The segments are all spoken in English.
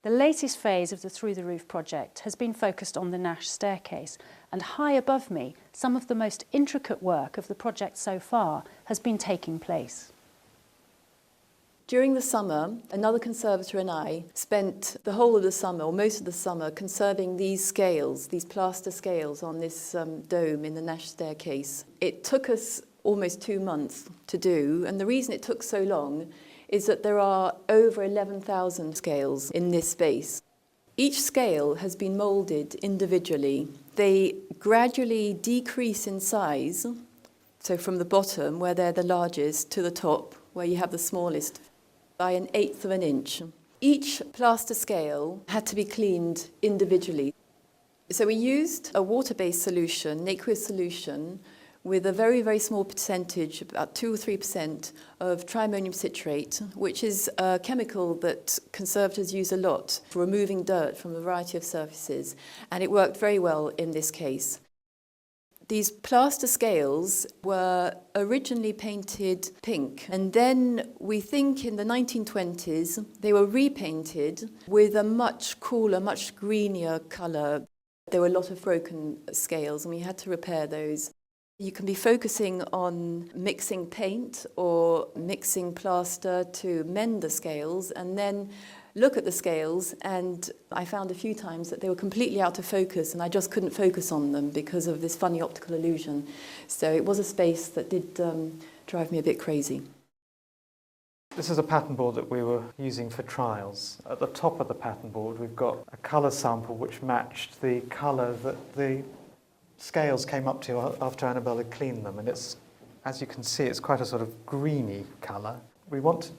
The latest phase of the Through the Roof project has been focused on the Nash staircase, and high above me, some of the most intricate work of the project so far has been taking place. During the summer, another conservator and I spent the whole of the summer, or most of the summer, conserving these scales, these plaster scales on this dome in the Nash staircase. It took us almost 2 months to do, and the reason it took so long is that there are over 11,000 scales in this space. Each scale has been moulded individually. They gradually decrease in size, so from the bottom, where they're the largest, to the top, where you have the smallest, by 1/8 of an inch. Each plaster scale had to be cleaned individually. So we used a water-based solution, aqueous solution, with a very, very small percentage, about 2 or 3% of triammonium citrate, which is a chemical that conservators use a lot for removing dirt from a variety of surfaces, and it worked very well in this case. These plaster scales were originally painted pink, and then we think in the 1920s they were repainted with a much cooler, much greenier colour. There were a lot of broken scales and we had to repair those. You can be focusing on mixing paint or mixing plaster to mend the scales and then look at the scales, and I found a few times that they were completely out of focus and I just couldn't focus on them because of this funny optical illusion. So it was a space that did drive me a bit crazy. This is a pattern board that we were using for trials. At the top of the pattern board we've got a colour sample which matched the colour that the scales came up to after Annabelle had cleaned them, and it's, as you can see, it's quite a sort of greeny colour. We want to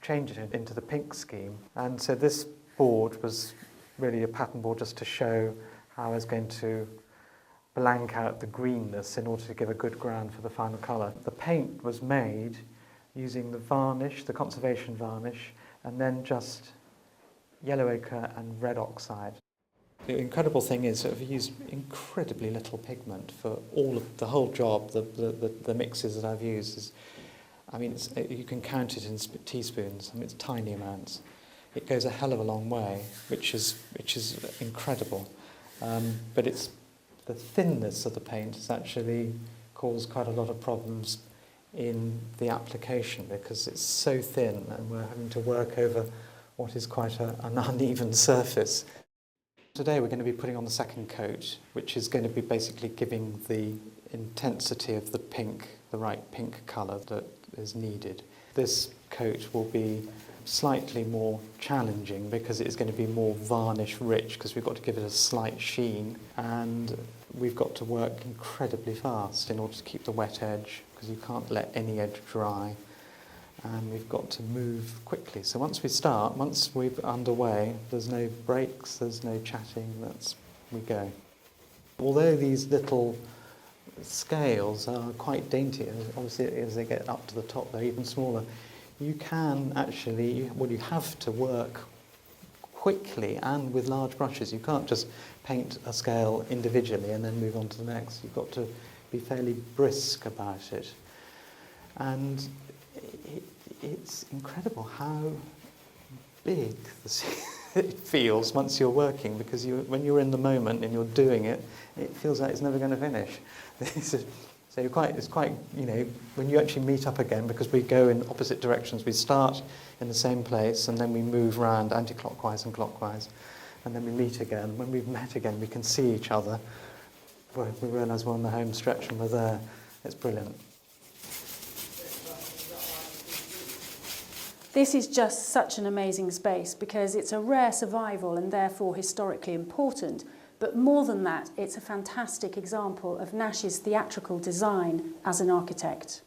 change it into the pink scheme, and so this board was really a pattern board just to show how I was going to blank out the greenness in order to give a good ground for the final colour. The paint was made using the varnish, the conservation varnish, and then just yellow ochre and red oxide. The incredible thing is that we've used incredibly little pigment for all of the whole job. The mixes that I've used is, I mean, you can count it in teaspoons. I mean, it's tiny amounts. It goes a hell of a long way, which is incredible. But it's the thinness of the paint has actually caused quite a lot of problems in the application because it's so thin, and we're having to work over what is quite an uneven surface. Today we're going to be putting on the second coat, which is going to be basically giving the intensity of the pink, the right pink colour that is needed. This coat will be slightly more challenging because it's going to be more varnish rich because we've got to give it a slight sheen, and we've got to work incredibly fast in order to keep the wet edge because you can't let any edge dry, and we've got to move quickly. So once we're underway, there's no breaks, there's no chatting, we go. Although these little scales are quite dainty, and obviously as they get up to the top they're even smaller, you can actually, well, you have to work quickly and with large brushes. You can't just paint a scale individually and then move on to the next. You've got to be fairly brisk about it. And it's incredible how big it feels once you're working, because when you're in the moment and you're doing it, it feels like it's never going to finish. So it's quite, you know, when you actually meet up again, because we go in opposite directions, we start in the same place and then we move around anti-clockwise and clockwise, and then we meet again. When we've met again, we can see each other. We realise we're on the home stretch and we're there. It's brilliant. This is just such an amazing space because it's a rare survival and therefore historically important. But more than that, it's a fantastic example of Nash's theatrical design as an architect.